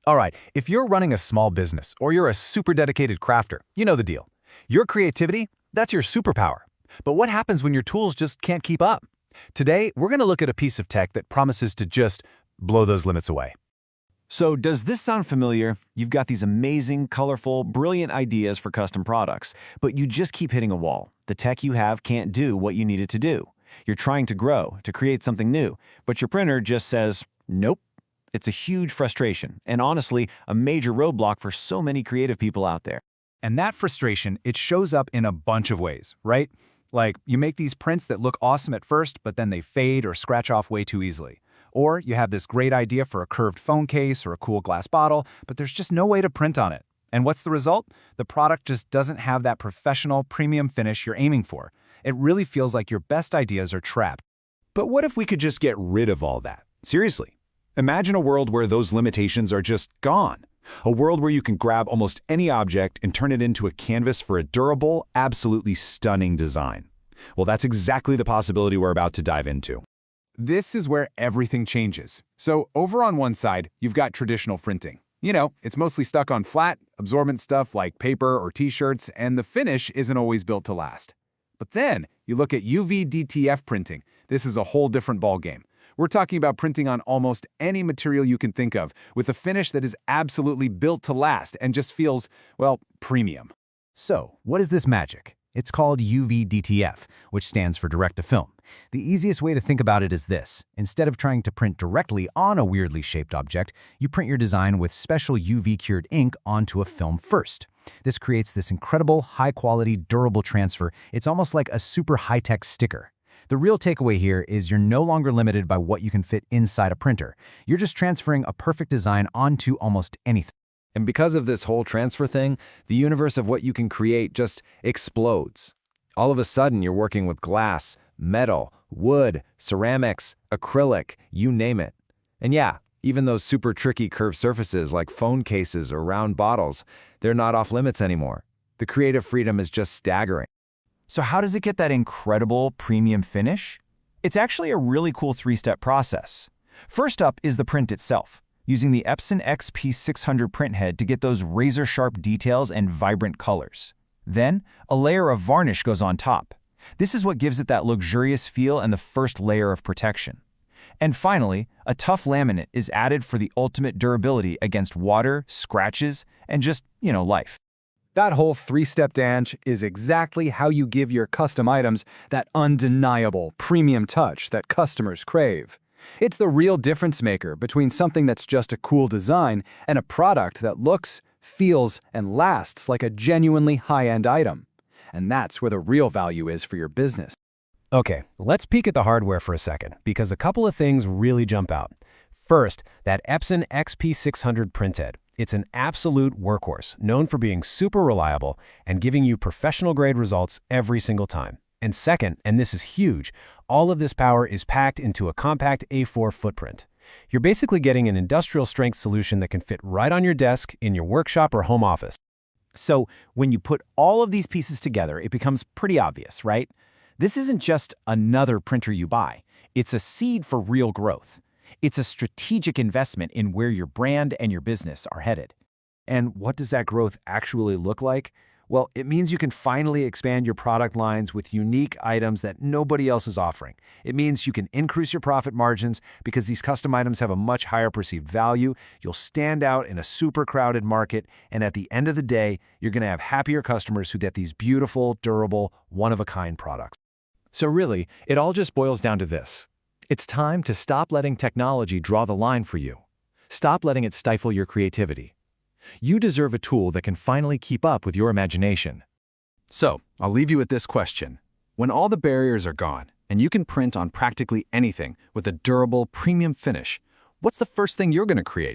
All right, if you're running a small business or you're a super dedicated crafter, you know the deal. Your creativity, that's your superpower. But what happens when your tools just can't keep up? Today, we're going to look at a piece of tech that promises to just blow those limits away. So does this sound familiar? You've got these amazing, colorful, brilliant ideas for custom products, but you just keep hitting a wall. The tech you have can't do what you need it to do. You're trying to grow, to create something new, but your printer just says, nope. It's a huge frustration, and honestly, a major roadblock for so many creative people out there. And that frustration, it shows up in a bunch of ways, right? Like, you make these prints that look awesome at first, but then they fade or scratch off way too easily. Or you have this great idea for a curved phone case or a cool glass bottle, but there's just no way to print on it. And what's the result? The product just doesn't have that professional, premium finish you're aiming for. It really feels like your best ideas are trapped. But what if we could just get rid of all that? Seriously. Imagine a world where those limitations are just gone. A world where you can grab almost any object and turn it into a canvas for a durable, absolutely stunning design. Well, that's exactly the possibility we're about to dive into. This is where everything changes. So over on one side, you've got traditional printing. You know, it's mostly stuck on flat, absorbent stuff like paper or t-shirts, and the finish isn't always built to last. But then you look at UV DTF printing. This is a whole different ballgame. We're talking about printing on almost any material you can think of, with a finish that is absolutely built to last and just feels, well, premium. So, what is this magic? It's called UV DTF, which stands for direct-to-film. The easiest way to think about it is this. Instead of trying to print directly on a weirdly shaped object, you print your design with special UV-cured ink onto a film first. This creates this incredible, high-quality, durable transfer. It's almost like a super high-tech sticker. The real takeaway here is you're no longer limited by what you can fit inside a printer. You're just transferring a perfect design onto almost anything. And because of this whole transfer thing, the universe of what you can create just explodes. All of a sudden, you're working with glass, metal, wood, ceramics, acrylic, you name it. And yeah, even those super tricky curved surfaces like phone cases or round bottles, they're not off limits anymore. The creative freedom is just staggering. So how does it get that incredible premium finish? It's actually a really cool three-step process. First up is the print itself, using the Epson XP600 printhead to get those razor-sharp details and vibrant colors. Then, a layer of varnish goes on top. This is what gives it that luxurious feel and the first layer of protection. And finally, a tough laminate is added for the ultimate durability against water, scratches, and just, life. That whole three-step dance is exactly how you give your custom items that undeniable premium touch that customers crave. It's the real difference maker between something that's just a cool design and a product that looks, feels, and lasts like a genuinely high-end item. And that's where the real value is for your business. Okay, let's peek at the hardware for a second, because a couple of things really jump out. First, that Epson XP600 printhead. It's an absolute workhorse, known for being super reliable and giving you professional-grade results every single time. And second, and this is huge, all of this power is packed into a compact A4 footprint. You're basically getting an industrial-strength solution that can fit right on your desk, in your workshop or home office. So, when you put all of these pieces together, it becomes pretty obvious, right? This isn't just another printer you buy. It's a seed for real growth. It's a strategic investment in where your brand and your business are headed. And what does that growth actually look like? Well, it means you can finally expand your product lines with unique items that nobody else is offering. It means you can increase your profit margins because these custom items have a much higher perceived value. You'll stand out in a super crowded market, and at the end of the day, you're going to have happier customers who get these beautiful, durable, one-of-a-kind products. So really, it all just boils down to this. It's time to stop letting technology draw the line for you. Stop letting it stifle your creativity. You deserve a tool that can finally keep up with your imagination. So, I'll leave you with this question. When all the barriers are gone, and you can print on practically anything with a durable, premium finish, what's the first thing you're going to create?